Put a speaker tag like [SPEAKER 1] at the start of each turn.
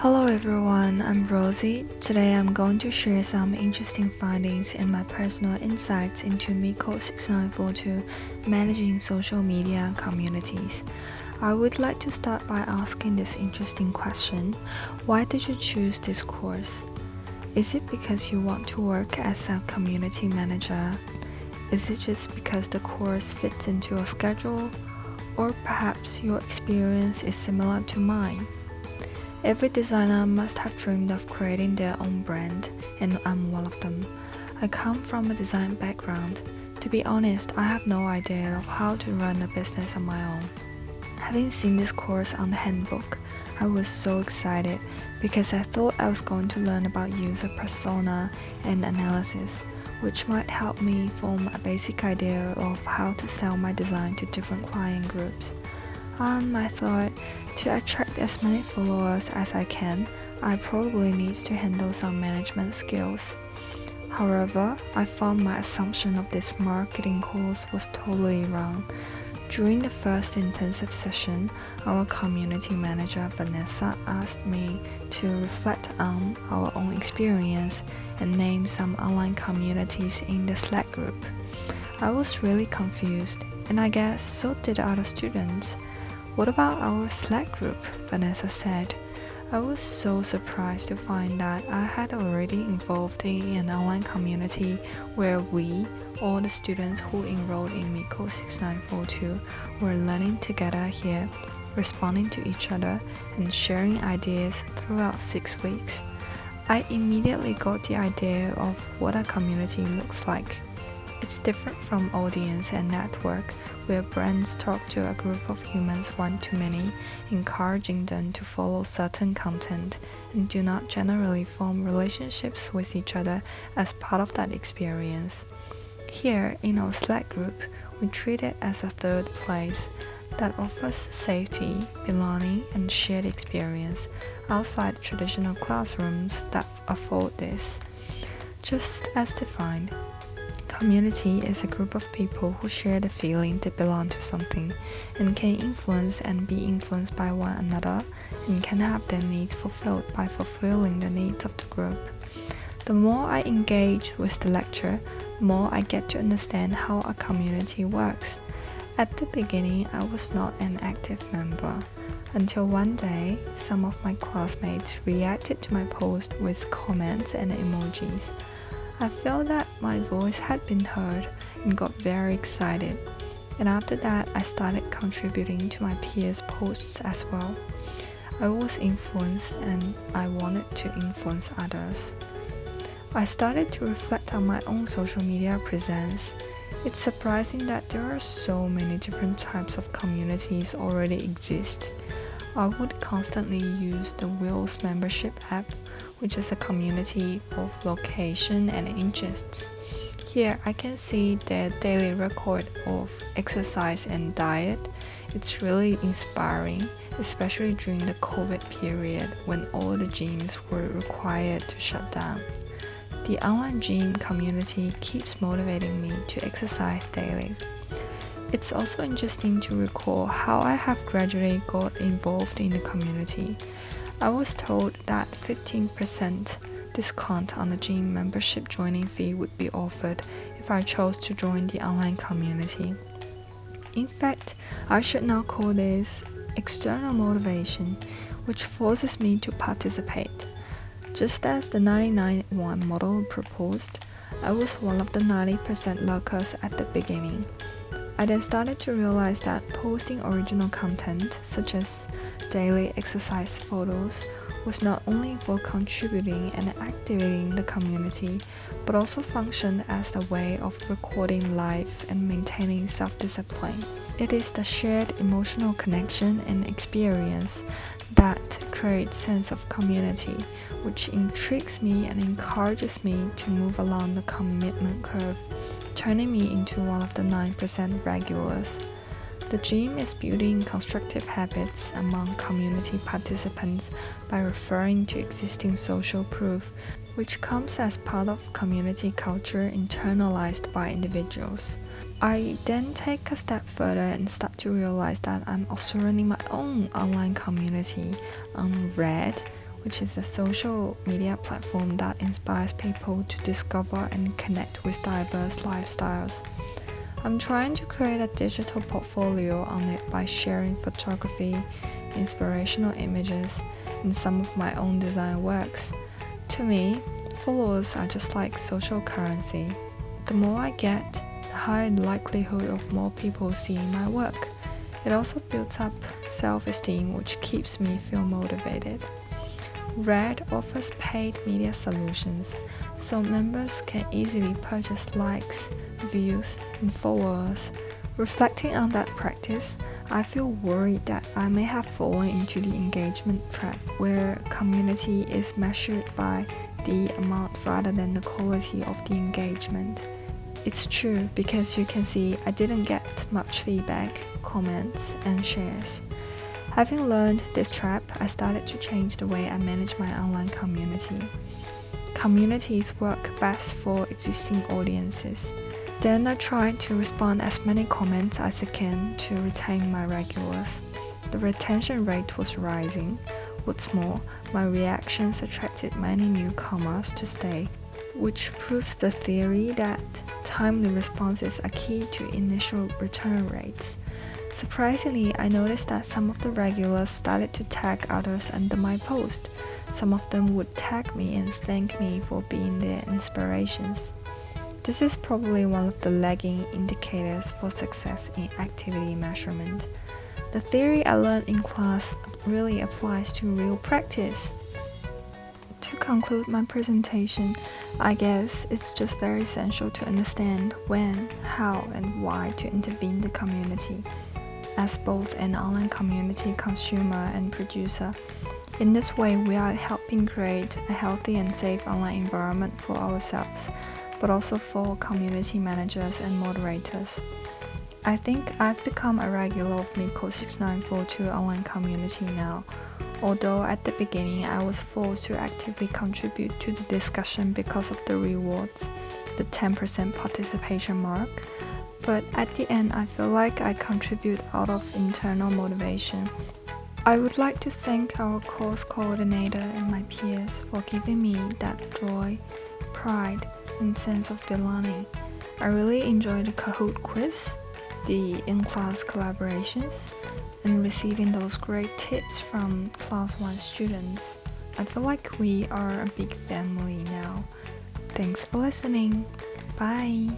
[SPEAKER 1] Hello everyone, I'm Rosie. Today I'm going to share some interesting findings and my personal insights into MECO6942 managing social media communities. I would like to start by asking this interesting question. Why did you choose this course? Is it because you want to work as a community manager? Is it just because the course fits into your schedule? Or perhaps your experience is similar to mine? Every designer must have dreamed of creating their own brand, and I'm one of them. I come from a design background. To be honest, I have no idea of how to run a business on my own. Having seen this course on the handbook, I was so excited because I thought I was going to learn about user persona and analysis, which might help me form a basic idea of how to sell my design to different client groups. I thought, to attract as many followers as I can, I probably need to handle some management skills. However, I found my assumption of this marketing course was totally wrong. During the first intensive session, our community manager Vanessa asked me to reflect on our own experience and name some online communities in the Slack group. I was really confused, and I guess so did other students. What about our Slack group? Vanessa said. I was so surprised to find that I had already involved in an online community where we, all the students who enrolled in MECO6942, were learning together here, responding to each other, and sharing ideas throughout 6 weeks. I immediately got the idea of what a community looks like. It's different from audience and network, where brands talk to a group of humans one-to-many, encouraging them to follow certain content, and do not generally form relationships with each other as part of that experience. Here, in our Slack group, we treat it as a third place that offers safety, belonging, and shared experience outside traditional classrooms that afford this. Just as defined, community is a group of people who share the feeling to belong to something and can influence and be influenced by one another and can have their needs fulfilled by fulfilling the needs of the group. The more I engage with the lecture, the more I get to understand how a community works. At the beginning, I was not an active member, until one day, some of my classmates reacted to my post with comments and emojis. I felt that my voice had been heard and got very excited, and after that I started contributing to my peers' posts as well. I was influenced and I wanted to influence others. I started to reflect on my own social media presence. It's surprising that there are so many different types of communities already exist. I would constantly use the Wheels membership app, which is a community of location and interests. Here I can see their daily record of exercise and diet. It's really inspiring, especially during the COVID period when all the gyms were required to shut down. The online gym community keeps motivating me to exercise daily. It's also interesting to recall how I have gradually got involved in the community. I was told that 15% discount on the gym membership joining fee would be offered if I chose to join the online community. In fact, I should now call this external motivation, which forces me to participate. Just as the 99-1 model proposed, I was one of the 90% lurkers at the beginning. I then started to realize that posting original content, such as daily exercise photos, was not only for contributing and activating the community, but also functioned as a way of recording life and maintaining self-discipline. It is the shared emotional connection and experience that creates sense of community, which intrigues me and encourages me to move along the commitment curve, turning me into one of the 9% regulars. The gym is building constructive habits among community participants by referring to existing social proof, which comes as part of community culture internalized by individuals. I then take a step further and start to realize that I'm also running my own online community on Red, which is a social media platform that inspires people to discover and connect with diverse lifestyles. I'm trying to create a digital portfolio on it by sharing photography, inspirational images, and some of my own design works. To me, followers are just like social currency. The more I get, the higher the likelihood of more people seeing my work. It also builds up self-esteem, which keeps me feel motivated. Red offers paid media solutions, so members can easily purchase likes, views, and followers. Reflecting on that practice, I feel worried that I may have fallen into the engagement trap where community is measured by the amount rather than the quality of the engagement. It's true because you can see I didn't get much feedback, comments, and shares. Having learned this trap, I started to change the way I manage my online community. Communities work best for existing audiences. Then I tried to respond as many comments as I can to retain my regulars. The retention rate was rising. What's more, my reactions attracted many newcomers to stay, which proves the theory that timely responses are key to initial return rates. Surprisingly, I noticed that some of the regulars started to tag others under my post. Some of them would tag me and thank me for being their inspirations. This is probably one of the lagging indicators for success in activity measurement. The theory I learned in class really applies to real practice. To conclude my presentation, I guess it's just very essential to understand when, how, and why to intervene in the community, as both an online community consumer and producer. In this way, we are helping create a healthy and safe online environment for ourselves, but also for community managers and moderators. I think I've become a regular of MECO6942 online community now, although at the beginning I was forced to actively contribute to the discussion because of the rewards, the 10% participation mark, but at the end I feel like I contribute out of internal motivation. I would like to thank our course coordinator and my peers for giving me that joy, pride, and sense of belonging. I really enjoyed the Kahoot quiz, the in-class collaborations, and receiving those great tips from Class 1 students. I feel like we are a big family now. Thanks for listening. Bye!